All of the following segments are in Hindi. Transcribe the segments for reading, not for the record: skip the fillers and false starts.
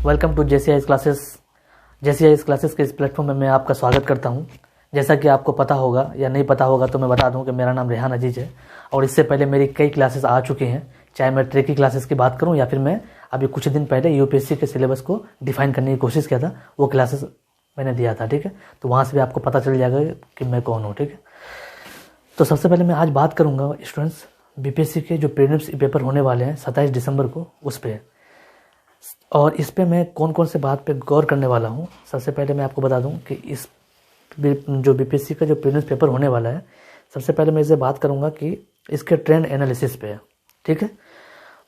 Welcome to JCI's classes. JCI's classes के इस प्लेटफॉर्म में मैं आपका स्वागत करता हूं। जैसा कि आपको पता होगा या नहीं पता होगा तो मैं बता दूं कि मेरा नाम रेहान अजीज है और इससे पहले मेरी कई क्लासेस आ चुकी हैं, चाहे मैं ट्रेक की क्लासेस की बात करूं या फिर मैं अभी कुछ दिन पहले यूपीएससी के सिलेबस को डिफाइन करने की कोशिश किया था, वो क्लासेस मैंने दिया था। ठीक है, तो वहाँ से भी आपको पता चल जाएगा कि मैं कौन हूँ। ठीक है, तो सबसे पहले मैं आज बात करूँगा स्टूडेंट्स बीपीएससी के जो प्रीलिम्स पेपर होने वाले हैं 27 दिसंबर को, उस पर, और इस पे मैं कौन कौन से बात पे गौर करने वाला हूँ। सबसे पहले मैं आपको बता दूं कि इस जो बीपीएससी का जो प्रीलिम्स पेपर होने वाला है, सबसे पहले मैं इसे बात करूँगा कि इसके ट्रेंड एनालिसिस पे है। ठीक है,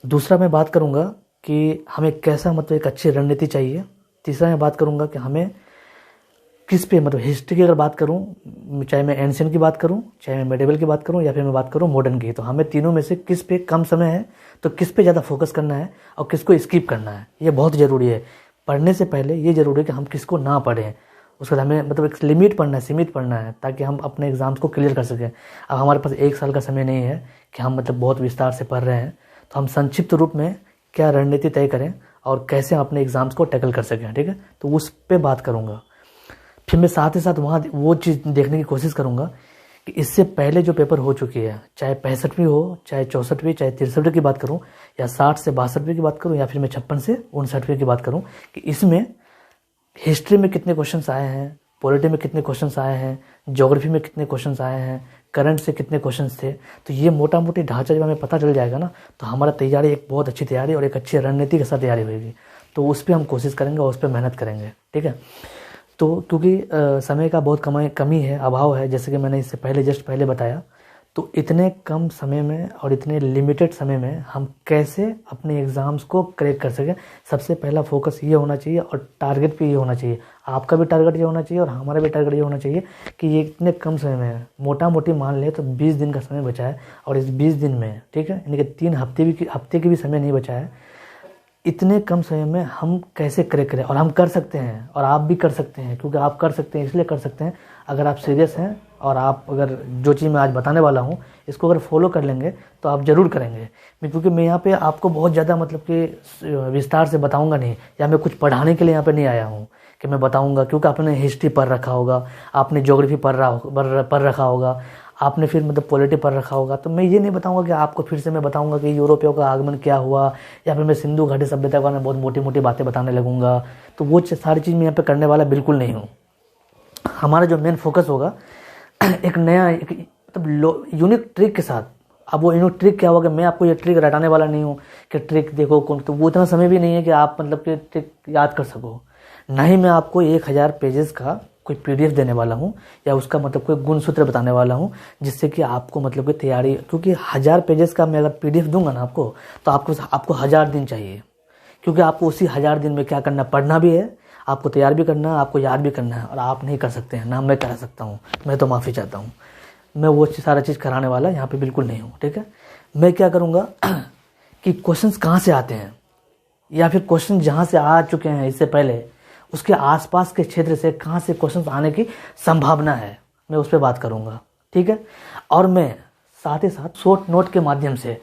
दूसरा मैं बात करूँगा कि हमें कैसा मतलब एक अच्छी रणनीति चाहिए। तीसरा मैं बात करूँगा कि हमें किस पे मतलब हिस्ट्री की अगर बात करूं, चाहे मैं एंशिएंट की बात करूं, चाहे मैं मेडिवल की बात करूं या फिर मैं बात करूं मॉडर्न की, तो हमें तीनों में से किस पे कम समय है तो किस पे ज़्यादा फोकस करना है और किसको स्किप करना है, ये बहुत ज़रूरी है। पढ़ने से पहले ये ज़रूरी है कि हम किसको ना पढ़ें, उसके बाद हमें मतलब एक लिमिट पढ़ना है, सीमित पढ़ना है, ताकि हम अपने एग्ज़ाम्स को क्लियर कर सकें। अब हमारे पास 1 साल का समय नहीं है कि हम मतलब बहुत विस्तार से पढ़ रहे हैं, तो हम संक्षिप्त रूप में क्या रणनीति तय करें और कैसे हम अपने एग्ज़ाम्स को टैकल कर सकें। ठीक है, तो उस पर बात करूँगा। फिर मैं साथ ही साथ वहाँ वो चीज़ देखने की कोशिश करूँगा कि इससे पहले जो पेपर हो चुकी है, चाहे 65वीं हो, चाहे 64वीं, चाहे 63वीं की बात करूँ, या 60 से 62वीं की बात करूँ, या फिर मैं 56 से 59वीं की बात करूँ, कि इसमें हिस्ट्री में कितने क्वेश्चंस आए हैं, पॉलिटी में कितने क्वेश्चंस आए हैं, ज्योग्राफी में कितने क्वेश्चंस आए हैं, करंट से कितने क्वेश्चंस थे। तो ये मोटा मोटी ढांचा जब हमें पता चल जाएगा ना, तो हमारा तैयारी एक बहुत अच्छी तैयारी और एक अच्छी रणनीति के साथ तैयारी होगी। तो उस पर हम कोशिश करेंगे और उस पर मेहनत करेंगे। ठीक है, तो क्योंकि समय का बहुत कमी है, अभाव है, जैसे कि मैंने इससे पहले जस्ट पहले बताया, तो इतने कम समय में और इतने लिमिटेड समय में हम कैसे अपने एग्ज़ाम्स को क्रैक कर सकें, सबसे पहला फोकस ये होना चाहिए और टारगेट भी ये होना चाहिए। आपका भी टारगेट ये होना चाहिए और हमारा भी टारगेट ये होना चाहिए कि ये इतने कम समय में है। मोटा मोटी मान ले तो 20 दिन का समय बचा है, और इस 20 दिन में, ठीक है, यानी कि 3 हफ्ते की भी समय नहीं बचा है। इतने कम समय में हम कैसे क्रैक करें, और हम कर सकते हैं और आप भी कर सकते हैं, क्योंकि आप कर सकते हैं इसलिए कर सकते हैं अगर आप सीरियस हैं और आप अगर जो चीज़ मैं आज बताने वाला हूँ इसको अगर फॉलो कर लेंगे तो आप ज़रूर करेंगे। क्योंकि मैं यहाँ पे आपको बहुत ज़्यादा मतलब कि विस्तार से बताऊँगा नहीं, या मैं कुछ पढ़ाने के लिए यहाँ पे नहीं आया हूँ कि मैं बताऊँगा, क्योंकि आपने हिस्ट्री पढ़ रखा होगा, आपने ज्योग्राफी पढ़ रखा होगा, आपने फिर मतलब पॉलिटी पढ़ रखा होगा। तो मैं ये नहीं बताऊंगा कि आपको फिर से मैं बताऊंगा कि यूरोपियों का आगमन क्या हुआ, या फिर मैं सिंधु घाटी सभ्यता का बहुत मोटी मोटी बातें बताने लगूंगा। तो वो सारी चीज़ मैं यहाँ पे करने वाला बिल्कुल नहीं हूँ। हमारा जो मेन फोकस होगा एक नया मतलब यूनिक ट्रिक के साथ। अब वो यूनिक ट्रिक क्या होगा, मैं आपको ये ट्रिक रटाने वाला नहीं हूँ कि ट्रिक देखो कौन, तो वो इतना समय भी नहीं है कि आप मतलब कि ट्रिक याद कर सको। ना ही मैं आपको 1000 पेजेस का कोई पीडीएफ देने वाला हूँ या उसका मतलब कोई गुण सूत्र बताने वाला हूँ जिससे कि आपको मतलब कि तैयारी, क्योंकि 1000 पेजेस का मैं अगर पीडीएफ दूंगा ना आपको, तो आपको 1000 दिन चाहिए, क्योंकि आपको उसी 1000 दिन में क्या करना, पढ़ना भी है, आपको तैयार भी करना है, आपको याद भी करना है। और आप नहीं कर सकते हैं ना, मैं करा सकता हूँ, मैं तो माफ़ी चाहता हूँ, मैं वो सारा चीज़ कराने वाला यहाँ पे बिल्कुल नहीं हूँ। ठीक है, मैं क्या करूँगा कि क्वेश्चंस कहाँ से आते हैं, या फिर क्वेश्चन जहाँ से आ चुके हैं इससे पहले उसके आसपास के क्षेत्र से कहाँ से क्वेश्चंस आने की संभावना है, मैं उस पर बात करूँगा। ठीक है, और मैं साथ ही साथ शॉर्ट नोट के माध्यम से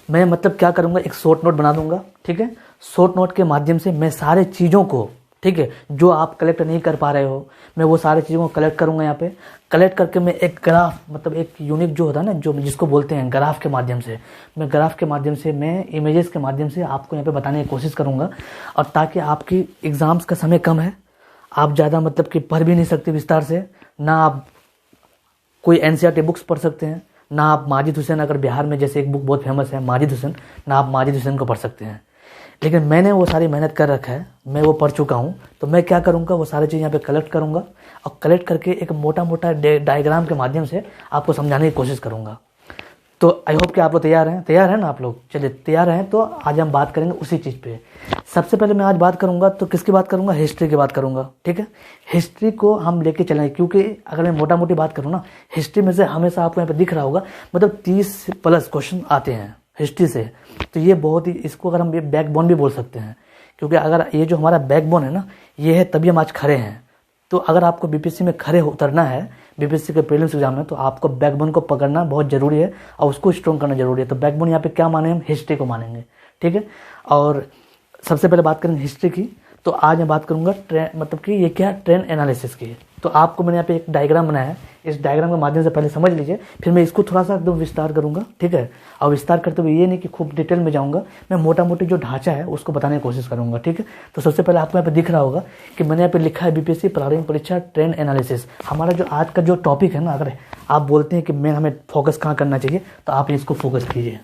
मैं मतलब क्या करूँगा, एक शॉर्ट नोट बना दूंगा। ठीक है, शॉर्ट नोट के माध्यम से मैं सारे चीज़ों को, ठीक है, जो आप कलेक्ट नहीं कर पा रहे हो, मैं वो सारी चीज़ों को कलेक्ट करूँगा। यहाँ पे कलेक्ट करके मैं एक ग्राफ, मतलब एक यूनिक जो होता है ना, जो जिसको बोलते हैं ग्राफ के माध्यम से, मैं ग्राफ के माध्यम से, मैं इमेजेस के माध्यम से आपको यहाँ पे बताने की कोशिश करूँगा। और ताकि आपकी एग्ज़ाम्स का समय कम है, आप ज़्यादा मतलब कि पढ़ भी नहीं सकते विस्तार से, ना आप कोई एनसीईआरटी बुक्स पढ़ सकते हैं, ना आप माजिद हुसैन, अगर बिहार में जैसे एक बुक बहुत फेमस है माजिद हुसैन, ना आप माजिद हुसैन को पढ़ सकते हैं। लेकिन मैंने वो सारी मेहनत कर रखा है, मैं वो पढ़ चुका हूँ। तो मैं क्या करूँगा, वो सारी चीज़ यहाँ पे कलेक्ट करूँगा और कलेक्ट करके एक मोटा मोटा डायग्राम के माध्यम से आपको समझाने की कोशिश करूँगा। तो आई होप कि आप लोग तैयार हैं ना आप लोग। चलिए तैयार हैं तो आज हम बात करेंगे उसी चीज़ पे। सबसे पहले मैं आज बात करूँगा तो किसकी बात करूँगा, हिस्ट्री की बात करूँगा। ठीक है, हिस्ट्री को हम लेके चलेंगे, क्योंकि अगर मैं मोटा मोटी बात करूँ ना, हिस्ट्री में से हमेशा आपको यहाँ पे दिख रहा होगा मतलब 30+ क्वेश्चन आते हैं हिस्ट्री से। तो ये बहुत ही, इसको अगर हम बैकबोन भी बोल सकते हैं, क्योंकि अगर ये जो हमारा बैकबोन है ना, ये है तभी हम आज खड़े हैं। तो अगर आपको बीपीएससी में खड़े उतरना है, बीपीएससी के प्रीलिम्स एग्जाम में, तो आपको बैकबोन को पकड़ना बहुत ज़रूरी है और उसको स्ट्रॉन्ग करना जरूरी है। तो बैकबोन यहाँ पे क्या माने हम, हिस्ट्री को मानेंगे, ठीक है। और सबसे पहले बात करेंगे हिस्ट्री की। तो आज मैं बात करूंगा मतलब कि ये क्या है, ट्रेंड एनालिसिस की। तो आपको मैंने यहाँ पे एक डायग्राम बनाया है, इस डायग्राम के माध्यम से पहले समझ लीजिए, फिर मैं इसको थोड़ा सा एकदम विस्तार करूंगा, ठीक है। और विस्तार करते हुए ये नहीं कि खूब डिटेल में जाऊंगा, मैं मोटा मोटी जो ढांचा है उसको बताने की कोशिश करूंगा, ठीक है। तो सबसे पहले आपको यहाँ पे दिख रहा होगा कि मैंने यहाँ पे लिखा है बीपीएससी प्रारंभिक परीक्षा ट्रेंड एनालिसिस। हमारा जो आज का जो टॉपिक है ना, अगर आप बोलते हैं कि मैं हमें फोकस कहाँ करना चाहिए, तो आप इसको फोकस कीजिए,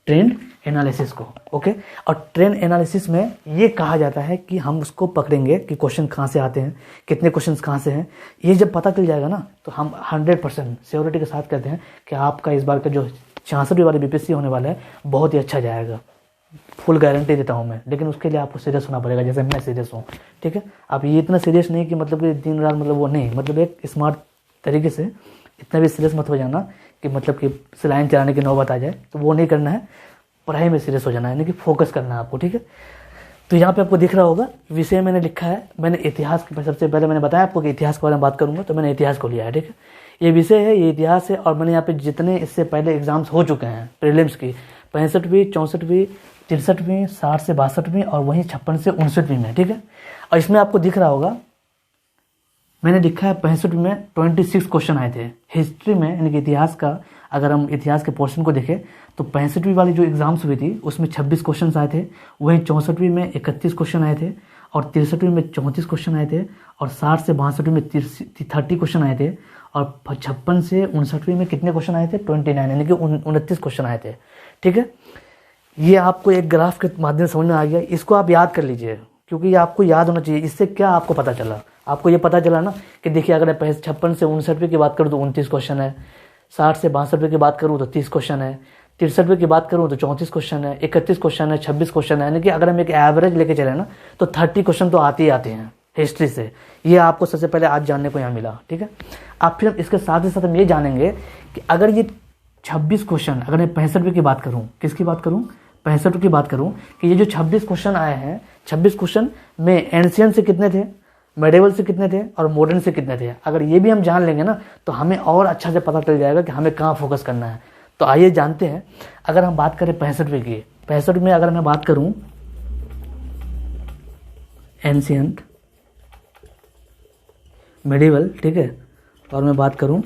ट्रेंड एनालिसिस को, ओके। और ट्रेंड एनालिसिस में ये कहा जाता है कि हम उसको पकड़ेंगे कि क्वेश्चन कहाँ से आते हैं, कितने क्वेश्चंस कहाँ से हैं। ये जब पता चल जाएगा ना, तो हम 100% श्योरिटी के साथ कहते हैं कि आपका इस बार का जो 66वीं वाली बीपीएससी होने वाला है बहुत ही अच्छा जाएगा, फुल गारंटी देता हूँ मैं। लेकिन उसके लिए आपको सीरियस होना पड़ेगा, जैसे मैं सीरियस हूँ, ठीक है। आप ये इतना सीरियस नहीं कि मतलब कि दिन रात, मतलब वो नहीं, मतलब एक स्मार्ट तरीके से, इतना भी सीरियस मत हो जाना कि मतलब कि सलाइन चलाने की नौबत आ जाए, तो वो नहीं करना है। पढ़ाई में सीरियस हो जाना है, यानी कि फोकस करना है आपको, ठीक है। तो यहाँ पे आपको दिख रहा होगा विषय मैंने लिखा है, मैंने इतिहास, सबसे पहले मैंने बताया आपको कि इतिहास के बारे में बात करूंगा, तो मैंने इतिहास को लिया है, ठीक है। ये विषय है, ये इतिहास है। और मैंने यहाँ पे जितने इससे पहले एग्जाम्स हो चुके हैं प्रीलिम्स की, 65वीं, 64वीं, 63वीं, 60 से 62वीं और वहीं 56 से 59वीं में, ठीक है। और इसमें आपको दिख रहा होगा मैंने लिखा है 65 में 26 क्वेश्चन आए थे। हिस्ट्री में यानी कि इतिहास का, अगर हम इतिहास के पोर्शन को देखें तो 65वीं वाली जो एग्जाम्स हुई थी उसमें 26 क्वेश्चन आए थे, वहीं 64वीं में 31 क्वेश्चन आए थे, और 63वीं में 34 क्वेश्चन आए थे, और 60 से 62वीं में 30 क्वेश्चन आए थे, और 56 से 59वीं में कितने क्वेश्चन आए थे, 29 यानी कि 29 क्वेश्चन आए थे, ठीक है। ये आपको एक ग्राफ के माध्यम से समझ में आ गया, इसको आप याद कर लीजिए, क्योंकि ये आपको याद होना चाहिए। इससे क्या आपको पता चला, आपको ये पता चला ना कि देखिए अगर 56 से 59वीं की बात करूँ तो 29 क्वेश्चन है, 60 से 62वीं की बात करूँ तो 30 क्वेश्चन है, 63वीं की बात करूँ तो 34 क्वेश्चन है, 31 क्वेश्चन है, 26 क्वेश्चन है, यानी कि अगर हम एक एवरेज लेके चले ना तो 30 क्वेश्चन तो आते ही आते हैं हिस्ट्री से। ये आपको सबसे पहले आज जानने को यहाँ मिला, ठीक है। आप फिर इसके साथ ही साथ हम ये जानेंगे कि अगर ये 26 क्वेश्चन, अगर मैं 65वीं की बात करूँ, किसकी बात करूँ, 65 की बात करूँ, कि ये जो 26 क्वेश्चन आए हैं, 26 क्वेश्चन में एंशिएंट से कितने थे, मेडिवल से कितने थे और मॉडर्न से कितने थे, अगर ये भी हम जान लेंगे ना तो हमें और अच्छा से पता चल जाएगा कि हमें कहाँ फोकस करना है। तो आइए जानते हैं। अगर हम बात करें 65वीं की, 65 में अगर मैं बात करूं एंशिएंट, मेडिवल, ठीक है, और मैं बात करूं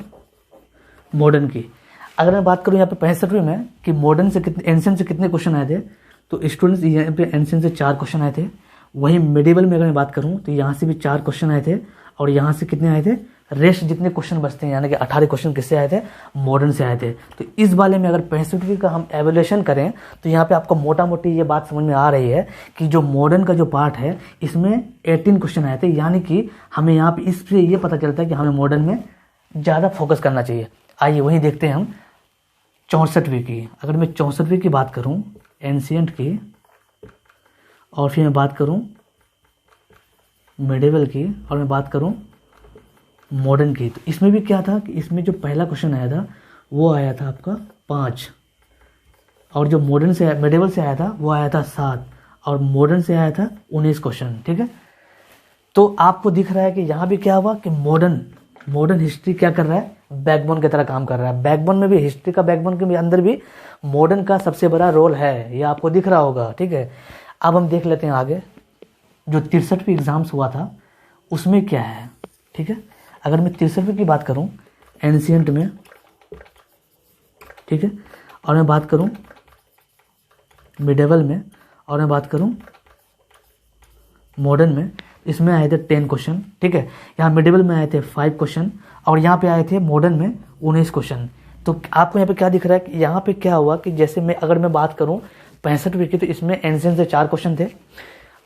मॉडर्न की, अगर मैं बात करूं यहाँ पे 65वीं में कि मॉडर्न से कितने, एंशिएंट से कितने क्वेश्चन आए थे, तो स्टूडेंट्स यहाँ पे एंशिएंट से 4 क्वेश्चन आए थे। वहीं मेडिवल में अगर मैं बात करूं तो यहाँ से भी 4 क्वेश्चन आए थे, और यहाँ से कितने आए थे, रेस्ट जितने क्वेश्चन बचते हैं, यानी कि 18 क्वेश्चन किससे आए थे, मॉडर्न से आए थे। तो इस वाले में अगर 65वीं का हम एवल्यूएशन करें तो यहाँ पे आपको मोटा मोटी ये बात समझ में आ रही है कि जो मॉडर्न का जो पार्ट है इसमें 18 क्वेश्चन आए थे, यानी कि हमें यहाँ पे इससे ये पता चलता है कि हमें मॉडर्न में ज़्यादा फोकस करना चाहिए। आइए वहीं देखते हैं हम 64वीं की। अगर मैं 64वीं की बात करूँ एंशिएंट की, और फिर मैं बात करूँ मेडिवल की, और मैं बात करूँ मॉडर्न की, तो इसमें भी क्या था कि इसमें जो पहला क्वेश्चन आया था वो आया था आपका 5, और जो मॉडर्न से मेडिवल से आया था वो आया था 7, और मॉडर्न से आया था 19 क्वेश्चन, ठीक है। तो आपको दिख रहा है कि यहाँ भी क्या हुआ कि मॉडर्न हिस्ट्री क्या कर रहा है, बैकबोन की तरह काम कर रहा है। बैकबोन में भी, हिस्ट्री का बैकबोन के अंदर भी मॉडर्न का सबसे बड़ा रोल है, ये आपको दिख रहा होगा, ठीक है। अब हम देख लेते हैं आगे, जो 63वीं एग्जाम्स हुआ था उसमें क्या है, ठीक है। अगर मैं 63वीं की बात करूं एंशिएंट में, ठीक है, और मैं बात करूं मिडेवल में, और मैं बात करूं मॉडर्न में, इसमें आए थे 10 क्वेश्चन, ठीक है। यहाँ मिडेवल में आए थे 5 क्वेश्चन, और यहाँ पे आए थे मॉडर्न में 19 क्वेश्चन। तो आपको यहाँ पे क्या दिख रहा है कि यहाँ पे क्या हुआ कि जैसे अगर मैं बात करूँ 65वीं की तो इसमें एंशिएंट से 4 क्वेश्चन थे,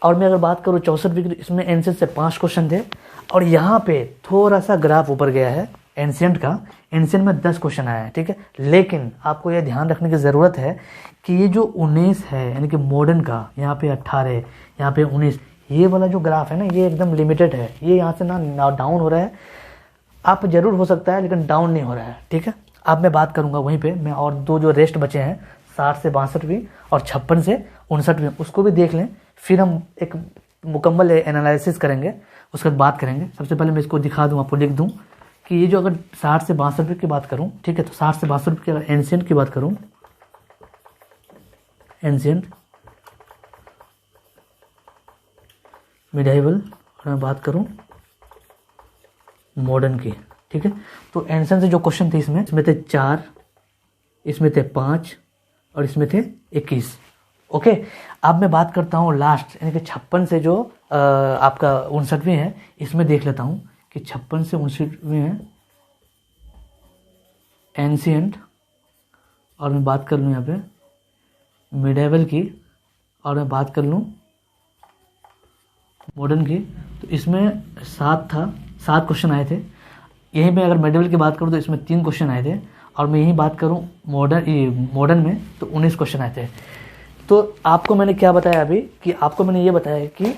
और मैं अगर बात करूँ 64वीं की तो इसमें एंशिएंट से 5 क्वेश्चन थे, और यहाँ पे थोड़ा सा ग्राफ ऊपर गया है एंशिएंट का, एंशिएंट में 10 क्वेश्चन आया है, ठीक है। लेकिन आपको यह ध्यान रखने की ज़रूरत है कि ये जो 19 है यानी कि मॉडर्न का, यहाँ पे 18, यहाँ पे 19, ये वाला जो ग्राफ है ना ये एकदम लिमिटेड है, ये यहाँ से ना डाउन हो रहा है, अप जरूर हो सकता है लेकिन डाउन नहीं हो रहा है, ठीक है। अब मैं बात करूँगा वहीं पर मैं, और दो जो रेस्ट बचे हैं 60 से 62वीं और 56 से 59वीं, उसको भी देख लें। फिर हम एक मुकम्मल एनालिसिस करेंगे, उसके बाद बात करेंगे। सबसे पहले मैं इसको दिखा दूँ, आपको लिख दूँ कि ये जो अगर 60 से 62 की बात करूँ, ठीक है, तो 60 से 62 की अगर एंशिएंट की बात करूँ, एंशिएंट, मिडाइवल, और मैं बात करूँ मॉडर्न की, ठीक है। तो एंशिएंट से जो क्वेश्चन थे इसमें थे 4, इसमें थे 5 और इसमें थे 21। ओके, अब मैं बात करता हूँ लास्ट, यानी कि 56 से जो आपका 59वीं है, इसमें देख लेता हूँ कि 56 से 59वीं है एंशिएंट, और मैं बात कर लूँ यहाँ पे मिडाइवल की, और मैं बात कर लूँ मॉडर्न की। तो इसमें 7 क्वेश्चन आए थे। यहीं पे अगर मिडाइवल की बात करूँ तो इसमें 3 क्वेश्चन आए थे, और मैं यहीं बात करूँ मॉडर्न में तो 19 क्वेश्चन आए थे। तो आपको मैंने क्या बताया अभी, कि आपको मैंने ये बताया कि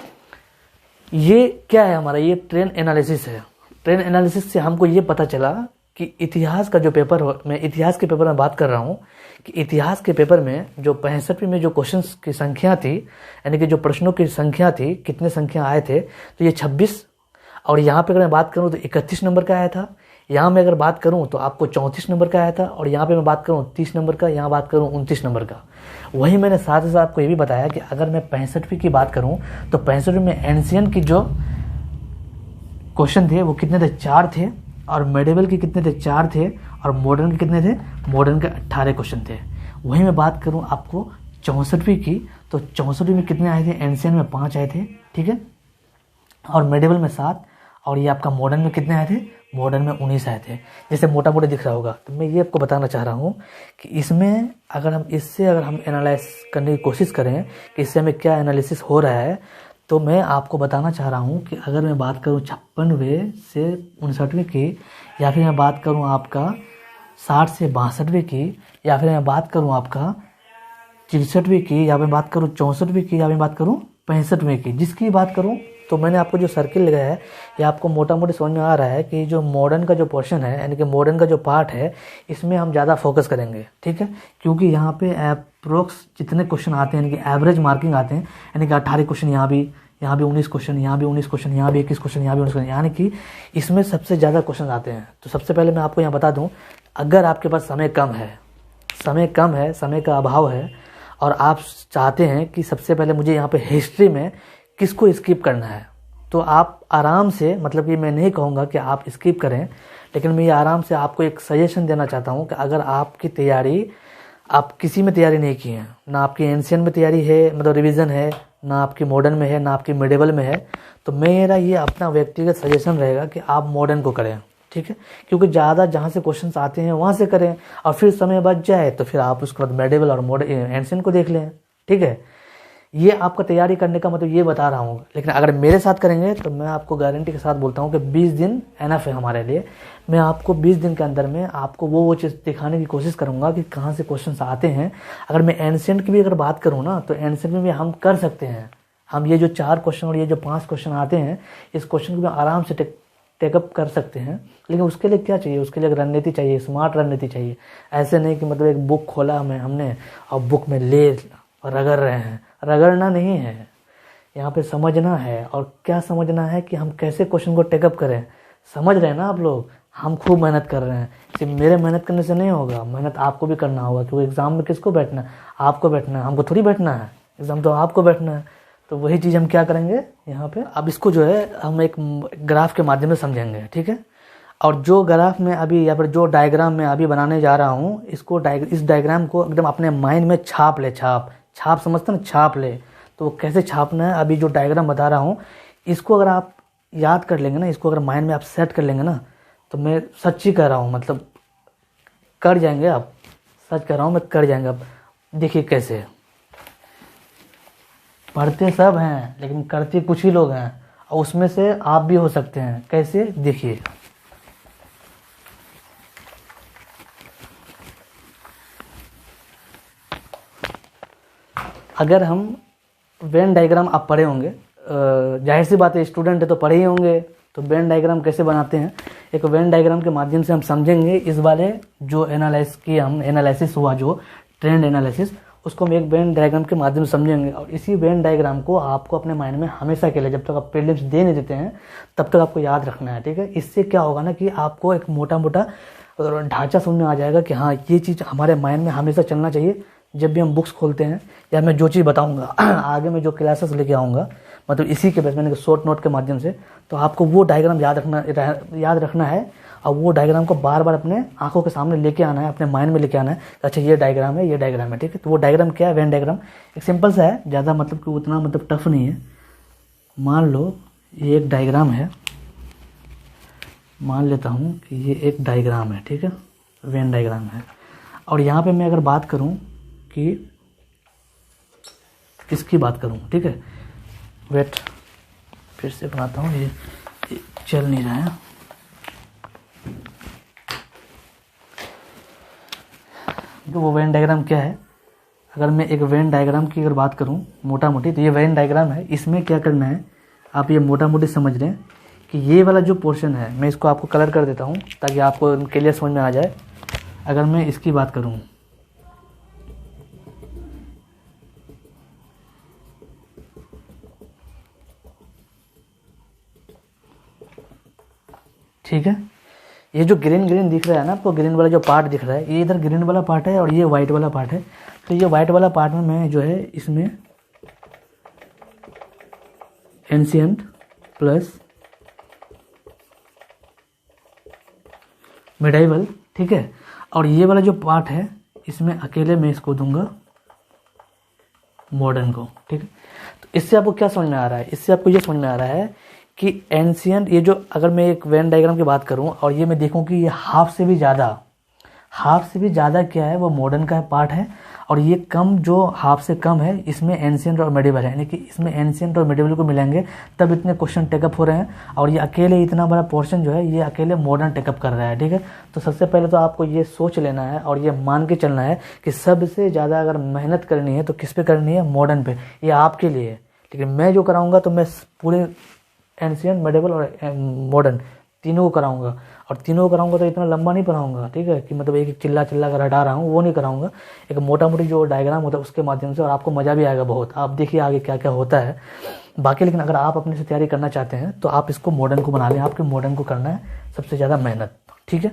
ये क्या है, हमारा ये ट्रेंड एनालिसिस है। ट्रेंड एनालिसिस से हमको ये पता चला कि इतिहास का जो पेपर हो, मैं इतिहास के पेपर में बात कर रहा हूँ, कि इतिहास के पेपर में जो 65वीं में जो क्वेश्चंस की संख्या थी, यानी कि जो प्रश्नों की संख्या थी, कितने संख्या आए थे, तो ये 26, और यहाँ पे अगर मैं बात करूँ तो 31 नंबर का आया था। यहाँ में अगर बात करूँ तो आपको 34 नंबर का आया था, और यहाँ पे मैं बात करूँ 30 नंबर का, यहाँ बात करूँ 29 नंबर का। वही मैंने साथ ही साथ आपको ये भी बताया कि अगर मैं 65वीं की बात करूँ तो 65वीं में एंशिएंट की जो क्वेश्चन थे वो कितने थे, 4 थे, और मिडाइवल के कितने थे, 4 थे, और मॉडर्न के कितने थे, मॉडर्न के 18 क्वेश्चन थे। वहीं मैं बात करूं आपको 64वीं की, तो 64वीं में कितने आए थे, एंशिएंट में 5 आए थे, ठीक है, और मिडाइवल में 7, और ये आपका मॉडर्न में कितने आए थे, मॉडर्न में 19 आए थे। जैसे मोटा मोटा दिख रहा होगा। तो मैं ये आपको बताना चाह रहा हूँ कि इसमें अगर हम एनालाइज करने की कोशिश करें कि इससे हमें क्या एनालिसिस हो रहा है, तो मैं आपको बताना चाह रहा हूँ कि अगर मैं बात करूँ 56वें से 59वीं की, या फिर मैं बात करूँ आपका 60 से 62वीं की, या फिर मैं बात करूँ आपका 63वीं की, या मैं बात करूँ 64वीं की, या मैं बात करूँ 65वीं की, जिसकी बात करूँ, तो मैंने आपको जो सर्किल लगाया है ये आपको मोटा मोटी समझ में आ रहा है कि जो मॉडर्न का जो पोर्शन है, यानी कि मॉडर्न का जो पार्ट है, इसमें हम ज़्यादा फोकस करेंगे, ठीक है, क्योंकि यहाँ पे अप्रोक्स जितने क्वेश्चन आते हैं, यानी कि एवरेज मार्किंग आते हैं, यानी कि 18 क्वेश्चन यहाँ भी 19 क्वेश्चन, यहाँ भी 19 क्वेश्चन, यहाँ भी 21 क्वेश्चन, यहाँ भी 19 क्वेश्चन, यानी कि इसमें सबसे ज़्यादा क्वेश्चन आते हैं। तो सबसे पहले मैं आपको यहाँ बता दूँ, अगर आपके पास समय कम है, समय का अभाव है, और आप चाहते हैं कि सबसे पहले मुझे यहाँ पे हिस्ट्री में किसको स्किप करना है, तो आप आराम से, मतलब कि मैं नहीं कहूँगा कि आप स्किप करें, लेकिन मैं ये आराम से आपको एक सजेशन देना चाहता हूँ कि अगर आपकी तैयारी, आप किसी में तैयारी नहीं की है, ना आपकी एंशिएंट में तैयारी है, मतलब रिवीजन है, ना आपकी मॉडर्न में है, ना आपकी मिडाइवल में है, तो मेरा ये अपना व्यक्तिगत सजेशन रहेगा कि आप मॉडर्न को करें, ठीक है, क्योंकि ज़्यादा जहाँ से क्वेश्चंस आते हैं वहाँ से करें, और फिर समय बच जाए तो फिर आप उसके बाद मिडाइवल और एंशिएंट को देख लें, ठीक है। ये आपका तैयारी करने का मतलब ये बता रहा हूँ। लेकिन अगर मेरे साथ करेंगे तो मैं आपको गारंटी के साथ बोलता हूँ कि 20 दिन एनफ है हमारे लिए। मैं आपको 20 दिन के अंदर में आपको वो चीज़ दिखाने की कोशिश करूँगा कि कहाँ से क्वेश्चंस आते हैं। अगर मैं एंशिएंट की भी अगर बात करूँ ना, तो एंशिएंट में भी हम कर सकते हैं। हम ये जो 4 क्वेश्चन और ये जो 5 क्वेश्चन आते हैं, इस क्वेश्चन को भी आराम से टेकअप कर सकते हैं। लेकिन उसके लिए क्या चाहिए? उसके लिए एक रणनीति चाहिए, स्मार्ट रणनीति चाहिए। ऐसे नहीं कि मतलब एक बुक खोला हमने और बुक में ले रगड़ रहे हैं। रगड़ना नहीं है, यहाँ पे समझना है। और क्या समझना है कि हम कैसे क्वेश्चन को टेकअप करें। समझ रहे हैं ना आप लोग? हम खूब मेहनत कर रहे हैं। सिर्फ मेरे मेहनत करने से नहीं होगा, मेहनत आपको भी करना होगा। क्योंकि एग्ज़ाम में किसको बैठना है? आपको बैठना है, हमको थोड़ी बैठना है। एग्ज़ाम तो आपको बैठना है। तो वही चीज़ हम क्या करेंगे यहाँ पे, अब इसको जो है हम एक ग्राफ के माध्यम से समझेंगे, ठीक है। और जो ग्राफ में अभी या फिर जो डायग्राम में अभी बनाने जा रहा हूँ, इस डायग्राम को एकदम अपने माइंड में छाप ले। छाप समझते ना, छाप ले। तो कैसे छापना है, अभी जो डायग्राम बता रहा हूँ, इसको अगर आप याद कर लेंगे ना, इसको अगर माइंड में आप सेट कर लेंगे ना, तो मैं सच्ची कह रहा हूँ, मतलब कर जाएंगे आप। सच कह रहा हूँ मैं, कर जाएंगे आप। देखिए कैसे, पढ़ते सब हैं लेकिन करते कुछ ही लोग हैं, और उसमें से आप भी हो सकते हैं। कैसे? देखिए, अगर हम वेन डायग्राम आप पढ़े होंगे, जाहिर सी बात है स्टूडेंट है तो पढ़े ही होंगे। तो वेन डायग्राम कैसे बनाते हैं, एक वेन डायग्राम के माध्यम से हम समझेंगे इस वाले जो एनालिसिस हुआ, जो ट्रेंड एनालिसिस, उसको हम एक वेन डायग्राम के माध्यम से समझेंगे। और इसी वेन डायग्राम को आपको अपने माइंड में हमेशा के लिए, जब तक आप प्रीलिम्स दे नहीं देते हैं तब तक आपको याद रखना है, ठीक है। इससे क्या होगा ना कि आपको एक मोटा मोटा ढांचा समझ में आ जाएगा कि हाँ ये चीज़ हमारे माइंड में हमेशा चलना चाहिए। जब भी हम बुक्स खोलते हैं या मैं जो चीज़ बताऊंगा आगे मैं जो क्लासेस लेके आऊँगा, मतलब इसी के बेस मैंने शॉर्ट नोट के माध्यम से, तो आपको वो डायग्राम याद रखना है। और वो डायग्राम को बार बार अपने आंखों के सामने लेके आना है, अपने माइंड में लेके आना है। अच्छा ये डायग्राम है, ये डायग्राम है, ठीक है। तो वो डायग्राम क्या है? वेन डायग्राम एक सिंपल सा है, ज़्यादा मतलब कि उतना मतलब टफ नहीं है। मान लो ये एक डायग्राम है, मान लेता हूँ कि ये एक डायग्राम है, ठीक है, वेन डायग्राम है। और यहाँ पे मैं अगर बात करूँ कि किसकी बात करूँ, ठीक है, वेट फिर से बनाता हूँ, ये चल नहीं रहा है। तो वो वेन डायग्राम क्या है? अगर मैं एक वेन डायग्राम की अगर बात करूं मोटा मोटी, तो ये वेन डायग्राम है। इसमें क्या करना है, आप ये मोटा मोटी समझ लें कि ये वाला जो पोर्शन है, मैं इसको आपको कलर कर देता हूं ताकि आपको क्लियर समझ में आ जाए। अगर मैं इसकी बात करूं, ठीक है, ये जो ग्रीन ग्रीन दिख रहा है ना आपको, ग्रीन वाला जो पार्ट दिख रहा है, ये इधर ग्रीन वाला पार्ट है और ये वाइट वाला पार्ट है। तो ये वाइट वाला पार्ट में मैं जो है इसमें एंशिएंट प्लस मिडाइवल, ठीक है। और ये वाला जो पार्ट है इसमें अकेले मैं इसको दूंगा मॉडर्न को, ठीक है। तो इससे आपको क्या समझ में आ रहा है? इससे आपको ये समझ में आ रहा है कि एंशिएंट, ये जो अगर मैं एक वेन डायग्राम की बात करूं और ये मैं देखूं कि ये हाफ से भी ज़्यादा क्या है, वो मॉडर्न का पार्ट है। और ये कम, जो हाफ से कम है, इसमें एंशिएंट और मिडिवल है, यानी कि इसमें एंशिएंट और मिडिवल को मिलाएंगे तब इतने क्वेश्चन टेकअप हो रहे हैं। और ये अकेले इतना बड़ा पोर्शन जो है ये अकेले मॉडर्न टेकअप कर रहा है, ठीक है। तो सबसे पहले तो आपको ये सोच लेना है और ये मान के चलना है कि सबसे ज़्यादा अगर मेहनत करनी है तो किस पे करनी है? मॉडर्न पे। ये आपके लिए है, लेकिन मैं जो कराऊंगा तो मैं पूरे एंशिएंट, मिडिवल और मॉडर्न तीनों को कराऊंगा। और तीनों को कराऊंगा तो इतना लंबा नहीं पढ़ाऊंगा, ठीक है, कि मतलब एक चिल्ला कर हटा रहा हूँ, वो नहीं कराऊंगा। एक मोटा मोटी जो डायग्राम होता है उसके माध्यम से, और आपको मज़ा भी आएगा बहुत। आप देखिए आगे क्या क्या होता है बाकी। लेकिन अगर आप अपने से तैयारी करना चाहते हैं तो आप इसको मॉडर्न को बना लें, आपके मॉडर्न को करना है सबसे ज़्यादा मेहनत, ठीक है।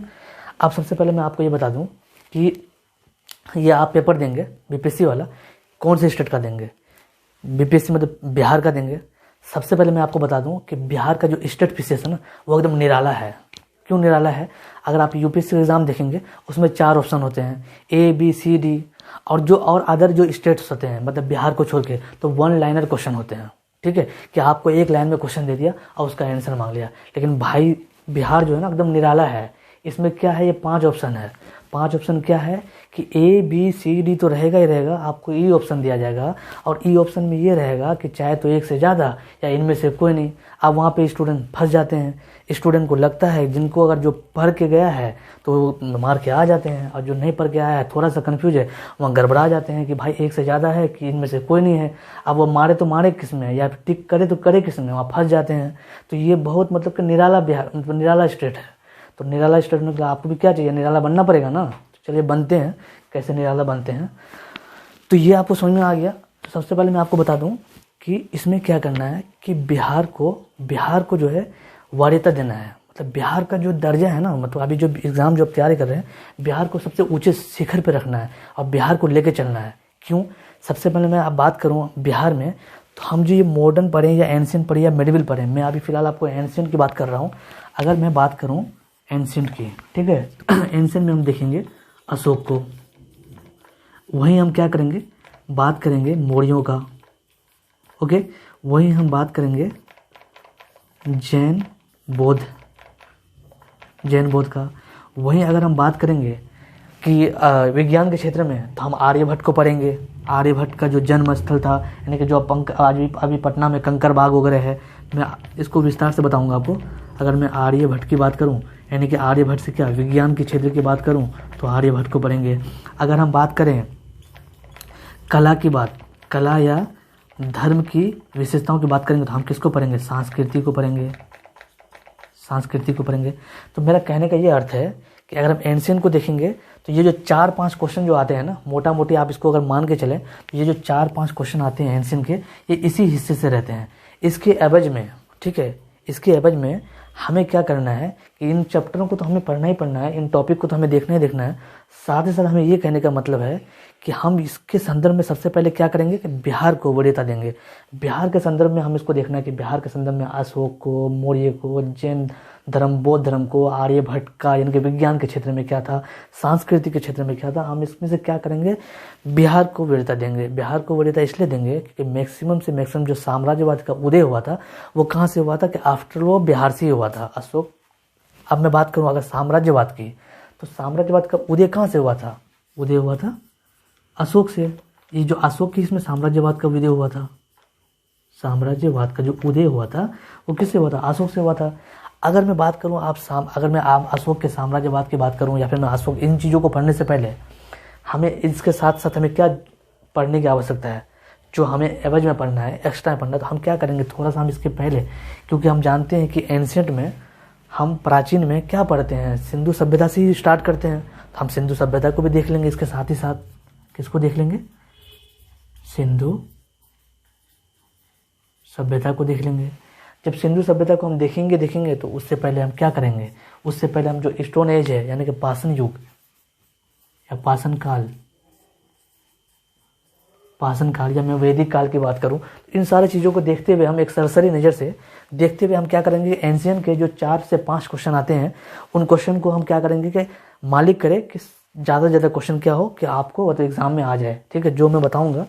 अब सबसे पहले मैं आपको ये बता दूँ कि ये आप पेपर देंगे बीपीएससी वाला, कौन से स्टेट का देंगे? बीपीएससी मतलब बिहार का देंगे। सबसे पहले मैं आपको बता दूं कि बिहार का जो स्टेट फीसेस है ना वो एकदम निराला है। क्यों निराला है? अगर आप यूपीएससी एग्जाम देखेंगे उसमें 4 ऑप्शन होते हैं, ए बी सी डी, और जो और अदर जो स्टेट्स होते हैं मतलब बिहार को छोड़ के तो 1 लाइनर क्वेश्चन होते हैं, ठीक है, कि आपको 1 लाइन में क्वेश्चन दे दिया और उसका आंसर मांग लिया। लेकिन भाई बिहार जो है ना एकदम निराला है। इसमें क्या है, ये 5 ऑप्शन है। 5 ऑप्शन क्या है कि ए बी सी डी तो रहेगा ही रहेगा, आपको ई ऑप्शन दिया जाएगा। और ई ऑप्शन में ये रहेगा कि चाहे तो 1 से ज़्यादा या इनमें से कोई नहीं। अब वहाँ पे स्टूडेंट फंस जाते हैं। स्टूडेंट को लगता है, जिनको अगर जो पढ़ के गया है तो मार के आ जाते हैं, और जो नहीं पढ़ के आया है थोड़ा सा कन्फ्यूज है वहाँ गड़बड़ा जाते हैं कि भाई 1 से ज़्यादा है कि इनमें से कोई नहीं है। अब वो मारे तो मारे किस में, या टिक करे तो करे किस में, वहाँ फंस जाते हैं। तो ये बहुत मतलब कि निराला बिहार, मतलब निराला स्टेट है। तो निराला स्टेट में आपको भी क्या चाहिए, निराला बनना पड़ेगा ना। चलिए बनते हैं, कैसे निराला बनते हैं। तो ये आपको समझ में आ गया। तो सबसे पहले मैं आपको बता दूं कि इसमें क्या करना है कि बिहार को जो है वरीयता देना है। मतलब बिहार का जो दर्जा है ना, मतलब अभी जो एग्ज़ाम जो तैयारी कर रहे हैं, बिहार को सबसे ऊंचे शिखर पे रखना है और बिहार को लेके चलना है। क्यों? सबसे पहले मैं अब बात करूँ बिहार में, तो हम जो ये मॉडर्न पढ़ें या एंशिएंट पढ़ें या मिडिवल पढ़ें, मैं अभी फ़िलहाल आपको एंशिएंट की बात कर रहा हूँ। अगर मैं बात करूँ एंशिएंट की, ठीक है, एंशिएंट में हम देखेंगे अशोक को। वहीं हम क्या करेंगे, बात करेंगे मौर्यों का, ओके। वहीं हम बात करेंगे जैन बौद्ध का। वहीं अगर हम बात करेंगे कि विज्ञान के क्षेत्र में, तो हम आर्यभट्ट को पढ़ेंगे। आर्यभट्ट का जो जन्म स्थल था, यानी कि जो अभी पटना में कंकर बाग वगैरह है, मैं इसको विस्तार से बताऊंगा आपको। अगर मैं आर्यभट्ट की बात करूं, यानी कि आर्यभट्ट से क्या विज्ञान के क्षेत्र की बात करूं, तो आर्यभट्ट को पढ़ेंगे। अगर हम बात करें कला की बात, कला या धर्म की विशेषताओं की बात करेंगे, तो हम किसको पढ़ेंगे, संस्कृति को पढ़ेंगे। तो मेरा कहने का ये अर्थ है कि अगर हम एंशिएंट को देखेंगे तो ये जो 4-5 क्वेश्चन जो आते हैं ना, मोटा मोटी आप इसको अगर मान के चलें तो ये जो 4-5 क्वेश्चन आते हैं एंशियंट के, ये इसी हिस्से से रहते हैं। इसके एवज में, ठीक है, इसके एवज में हमें क्या करना है कि इन चैप्टरों को तो हमें पढ़ना ही पढ़ना है, इन टॉपिक को तो हमें देखना ही देखना है। साथ ही साथ हमें ये कहने का मतलब है कि हम इसके संदर्भ में सबसे पहले क्या करेंगे कि बिहार को वरीयता देंगे। बिहार के संदर्भ में हम इसको देखना है कि बिहार के संदर्भ में अशोक को, मौर्य को, जैन धर्म, बौद्ध धर्म को, आर्यभट्ट का यानी कि विज्ञान के क्षेत्र में क्या था, संस्कृति के क्षेत्र में क्या था, हम इसमें से क्या करेंगे, बिहार को वरीयता देंगे। बिहार को वरीयता इसलिए देंगे क्योंकि मैक्सिमम से मैक्सिमम जो साम्राज्यवाद का उदय हुआ था वो कहाँ से हुआ था कि आफ्टर वो बिहार से ही हुआ था। अशोक, अब मैं बात करूँ अगर साम्राज्यवाद की, तो साम्राज्यवाद का उदय कहाँ से हुआ था, उदय हुआ था अशोक से। ये जो अशोक की इसमें साम्राज्यवाद का उदय हुआ था, साम्राज्यवाद का जो उदय हुआ था वो किससे हुआ था, अशोक से हुआ था। अगर मैं बात करूं अगर मैं अशोक के साम्राज्यवाद की बात करूं या फिर मैं अशोक, इन चीज़ों को पढ़ने से पहले हमें इसके साथ साथ हमें क्या पढ़ने की आवश्यकता है, जो हमें एवज में पढ़ना है, एक्स्ट्रा पढ़ना है, तो हम क्या करेंगे थोड़ा सा हम इसके पहले, क्योंकि हम जानते हैं कि एंशियंट में हम प्राचीन में क्या पढ़ते हैं, सिंधु सभ्यता से ही स्टार्ट करते हैं, तो हम सिंधु सभ्यता को भी देख लेंगे। इसके साथ ही साथ किसको देख लेंगे, सिंधु सभ्यता को देख लेंगे। जब सिंधु सभ्यता को हम देखेंगे तो उससे पहले हम क्या करेंगे, उससे पहले हम जो स्टोन एज है यानी कि पाषाण युग या पाषाण काल या मैं वैदिक काल की बात करूं, तो इन सारी चीज़ों को देखते हुए हम एक सरसरी नज़र से देखते हुए हम क्या करेंगे, एंशियंट के जो 4 से 5 क्वेश्चन आते हैं उन क्वेश्चन को हम क्या करेंगे कि मालिक करे कि ज़्यादा से ज़्यादा क्वेश्चन क्या हो कि आपको मतलब एग्जाम में आ जाए। ठीक है, जो मैं बताऊँगा,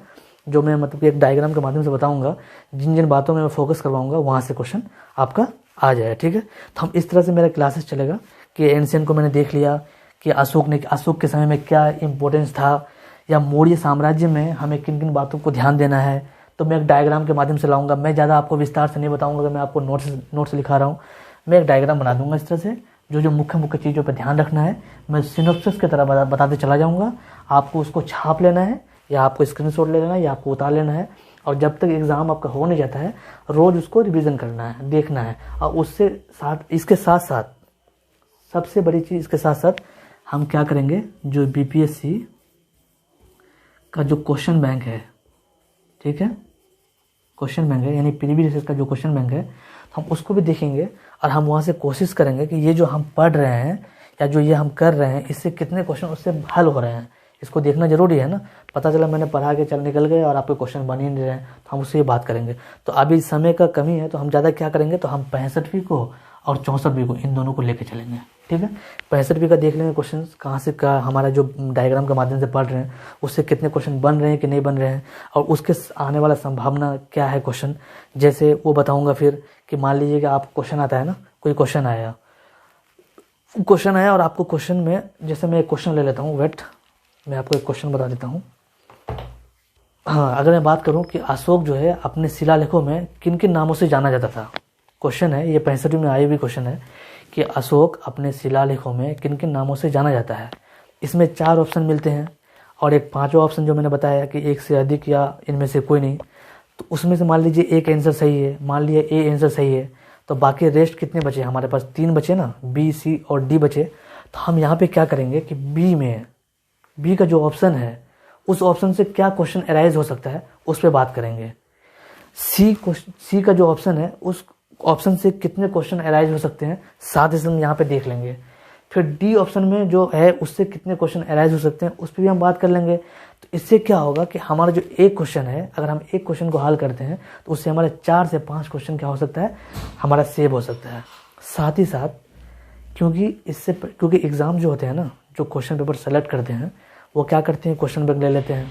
जो मैं मतलब कि एक डायग्राम के माध्यम से बताऊंगा, जिन जिन बातों में मैं फोकस करवाऊंगा वहाँ से क्वेश्चन आपका आ जाए। ठीक है, तो हम इस तरह से मेरा क्लासेस चलेगा कि एंशियंट को मैंने देख लिया कि अशोक के समय में क्या इंपॉर्टेंस था, या मौर्य साम्राज्य में हमें किन किन बातों को ध्यान देना है, तो मैं एक डायग्राम के माध्यम से लाऊंगा। मैं ज़्यादा आपको विस्तार से नहीं बताऊँगा कि मैं आपको नोट्स लिखा रहा हूँ, मैं एक डायग्राम बना दूंगा इस तरह से, जो जो मुख्य चीज़ों पर ध्यान रखना है मैं सिनॉप्सिस की तरह बताते चला जाऊँगा। आपको उसको छाप लेना है या आपको स्क्रीनशॉट ले लेना है या आपको उतार लेना है, और जब तक एग्ज़ाम आपका हो नहीं जाता है रोज़ उसको रिवीजन करना है, देखना है। और उससे साथ इसके साथ साथ सबसे बड़ी चीज़ इसके साथ साथ हम क्या करेंगे, जो बीपीएससी का जो क्वेश्चन बैंक है, ठीक है, क्वेश्चन बैंक है यानी प्रीवियस का जो क्वेश्चन बैंक है, तो हम उसको भी देखेंगे और हम वहाँ से कोशिश करेंगे कि ये जो हम पढ़ रहे हैं या जो ये हम कर रहे हैं इससे कितने क्वेश्चन उससे हल हो रहे हैं, इसको देखना जरूरी है ना। पता चला मैंने पढ़ा के निकल गए और आपके क्वेश्चन बन ही नहीं रहे हैं, तो हम उससे ये बात करेंगे। तो अभी समय का कमी है तो हम ज़्यादा क्या करेंगे, तो हम 65वीं को और 64वीं को, इन दोनों को लेके चलेंगे। ठीक है, 65वीं का देख लेंगे क्वेश्चन कहाँ से का हमारा जो डायग्राम के माध्यम से पढ़ रहे हैं उससे कितने क्वेश्चन बन रहे हैं कि नहीं बन रहे हैं, और उसके आने वाला संभावना क्या है क्वेश्चन, जैसे वो बताऊँगा। फिर कि मान लीजिए कि आप क्वेश्चन आता है ना, कोई क्वेश्चन आया और आपको क्वेश्चन में, जैसे मैं एक क्वेश्चन ले लेता हूँ, वेट मैं आपको एक क्वेश्चन बता देता हूँ। हाँ, अगर मैं बात करूँ कि अशोक जो है अपने शिलालेखों में किन किन नामों से जाना जाता था, क्वेश्चन है ये 65 में आई हुई क्वेश्चन है कि अशोक अपने शिलालेखों में किन किन नामों से जाना जाता है। इसमें 4 ऑप्शन मिलते हैं और एक 5वां ऑप्शन जो मैंने बताया कि एक से अधिक या इनमें से कोई नहीं, तो उसमें से मान लीजिए एक आंसर सही है, मान लीजिए ए आंसर सही है, तो बाकी रेस्ट कितने बचे, हमारे पास 3 बचे ना, बी, सी और डी बचे। तो हम यहाँ पे क्या करेंगे कि बी का जो ऑप्शन है उस ऑप्शन से क्या क्वेश्चन अराइज हो सकता है उस पर बात करेंगे। सी का जो ऑप्शन है उस ऑप्शन से कितने क्वेश्चन अराइज हो सकते हैं, साथ ही साथ यहाँ पे देख लेंगे। फिर डी ऑप्शन में जो है उससे कितने क्वेश्चन अराइज हो सकते हैं उस पर भी हम बात कर लेंगे। तो इससे क्या होगा कि हमारा जो एक क्वेश्चन है, अगर हम एक क्वेश्चन को हल करते हैं तो उससे हमारे 4 से 5 क्वेश्चन क्या हो सकता है, हमारा सेव हो सकता है। साथ ही साथ क्योंकि एग्ज़ाम जो होते हैं ना, जो क्वेश्चन पेपर सेलेक्ट करते हैं वो क्या करते हैं, क्वेश्चन बैंक ले लेते हैं।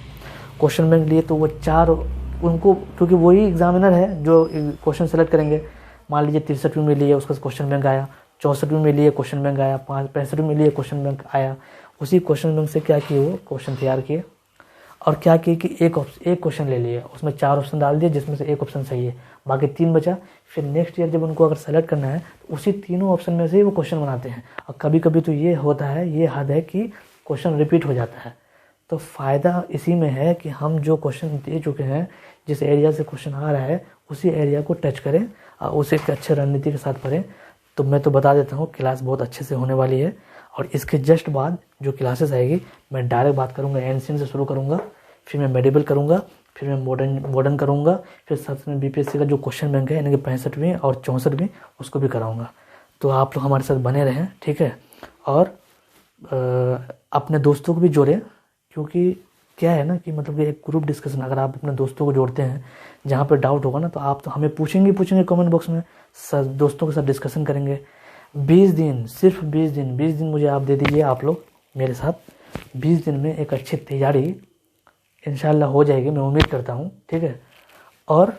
क्वेश्चन बैंक लिए तो वो 4 उनको, क्योंकि वही एग्जामिनर है जो क्वेश्चन सेलेक्ट करेंगे। मान लीजिए 63वीं में लिए उसका क्वेश्चन बैंक आया, 64वीं में लिए क्वेश्चन बैंक आया, 65वीं में लिए क्वेश्चन बैंक आया, उसी क्वेश्चन बैंक से क्या किए, वो क्वेश्चन तैयार किए और क्या किए कि एक क्वेश्चन ले लिए, उसमें 4 ऑप्शन डाल दिए जिसमें से एक ऑप्शन सही है, बाकी 3 बचा। फिर नेक्स्ट ईयर जब उनको अगर सेलेक्ट करना है तो उसी तीनों ऑप्शन में से ही वो क्वेश्चन बनाते हैं। और कभी कभी तो ये होता है, ये हद है कि क्वेश्चन रिपीट हो जाता है। तो फ़ायदा इसी में है कि हम जो क्वेश्चन दे चुके हैं, जिस एरिया से क्वेश्चन आ रहा है उसी एरिया को टच करें और उसे एक अच्छे रणनीति के साथ पढ़ें। तो मैं तो बता देता हूँ क्लास बहुत अच्छे से होने वाली है और इसके जस्ट बाद जो क्लासेस आएगी मैं डायरेक्ट बात करूँगा, एंशिएंट से शुरू करूँगा, फिर मैं मेडिवल करूँगा, फिर मैं मॉडर्न करूँगा, फिर साथ में बीपीएससी का जो क्वेश्चन बैंक है यानी कि 65वीं और 64वीं उसको भी कराऊँगा। तो आप लोग हमारे साथ बने रहें, ठीक है। और अपने दोस्तों को भी जोड़ें, क्योंकि क्या है ना कि मतलब कि एक ग्रुप डिस्कशन अगर आप अपने दोस्तों को जोड़ते हैं, जहाँ पे डाउट होगा ना तो आप तो हमें पूछेंगे कमेंट बॉक्स में, सब दोस्तों के साथ डिस्कशन करेंगे। 20 दिन, सिर्फ 20 दिन मुझे आप दे दीजिए, आप लोग मेरे साथ 20 दिन में एक अच्छी तैयारी इंशाल्लाह हो जाएगी, मैं उम्मीद करता हूँ, ठीक है। और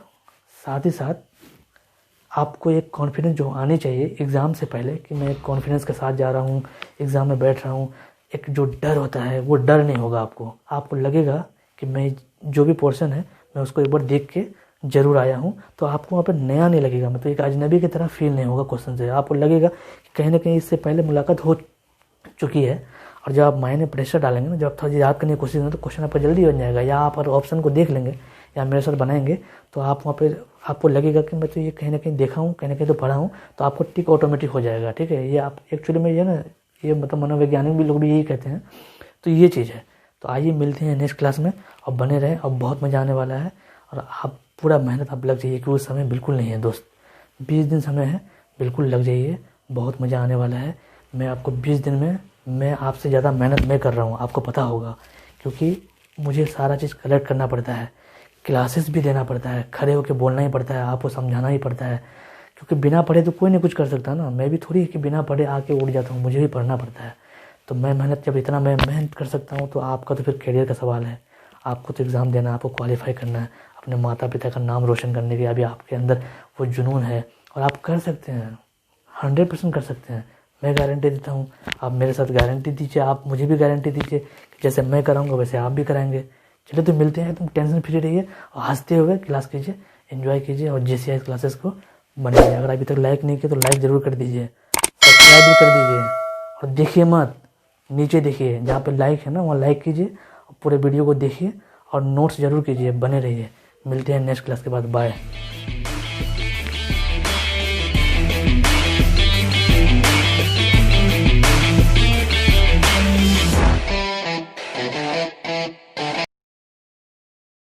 साथ ही साथ आपको एक कॉन्फिडेंस जो आनी चाहिए एग्ज़ाम से पहले कि मैं एक कॉन्फिडेंस के साथ जा रहा हूँ, एग्ज़ाम में बैठ रहा हूँ। एक जो डर होता है वो डर नहीं होगा आपको लगेगा कि मैं जो भी पोर्शन है मैं उसको एक बार देख के ज़रूर आया हूँ, तो आपको वहाँ पर नया नहीं लगेगा, मतलब एक अजनबी की तरह फील नहीं होगा क्वेश्चन से। आपको लगेगा कि कहीं ना कहीं इससे पहले मुलाकात हो चुकी है। और जब आप माइंड में प्रेशर डालेंगे ना, जब आप थोड़ा याद करने की कोशिश करेंगे तो क्वेश्चन आपका जल्दी बन जाएगा, या आप ऑप्शन को देख लेंगे या मेरे साथ बनाएंगे तो आप वहाँ पे आपको लगेगा कि मैं तो ये कहीं ना कहीं देखा हूँ, कहीं ना कहीं तो पढ़ा हूँ, तो आपको टिक ऑटोमेटिक हो जाएगा, ठीक है। ये आप एक्चुअली में ये ना, ये मतलब मनोवैज्ञानिक भी लोग भी यही कहते हैं, तो ये चीज़ है। तो आइए मिलते हैं नेक्स्ट क्लास में, और बने रहें, और बहुत मज़ा आने वाला है। और आप पूरा मेहनत आप लग जाइए, क्योंकि समय बिल्कुल नहीं है दोस्त, 20 दिन समय है, बिल्कुल लग जाइए, बहुत मज़ा आने वाला है। मैं आपको 20 दिन में, मैं आपसे ज़्यादा मेहनत मैं कर रहा हूँ, आपको पता होगा, क्योंकि मुझे सारा चीज़ कलेक्ट करना पड़ता है, क्लासेस भी देना पड़ता है, खड़े होकर बोलना ही पड़ता है, आपको समझाना ही पड़ता है, क्योंकि बिना पढ़े तो कोई नहीं कुछ कर सकता ना। मैं भी थोड़ी कि बिना पढ़े आके उड़ जाता हूँ, मुझे भी पढ़ना पड़ता है। तो मैं मेहनत, जब इतना मैं मेहनत कर सकता हूँ तो आपका तो फिर करियर का सवाल है, आपको तो एग्ज़ाम देना है, आपको क्वालिफाई करना है, अपने माता पिता का नाम रोशन करने के अभी आपके अंदर वो जुनून है, और आप कर सकते हैं, 100% कर सकते हैं, मैं गारंटी देता हूँ। आप मेरे साथ गारंटी दीजिए, आप मुझे भी गारंटी दीजिए कि जैसे मैं कराऊंगा वैसे आप भी कराएंगे। चलिए तो मिलते हैं, तुम टेंशन फ्री रहिए और हंसते हुए क्लास कीजिए, एंजॉय कीजिए, और JCI क्लासेस को बनाइए। अगर अभी तक लाइक नहीं किया तो लाइक ज़रूर कर दीजिए, सब्सक्राइब भी कर दीजिए, और देखिए मत, नीचे देखिए जहाँ पे लाइक है ना, वहाँ लाइक कीजिए, और पूरे वीडियो को देखिए और नोट्स ज़रूर कीजिए, बने रहिए। मिलते हैं नेक्स्ट क्लास के बाद, बाय।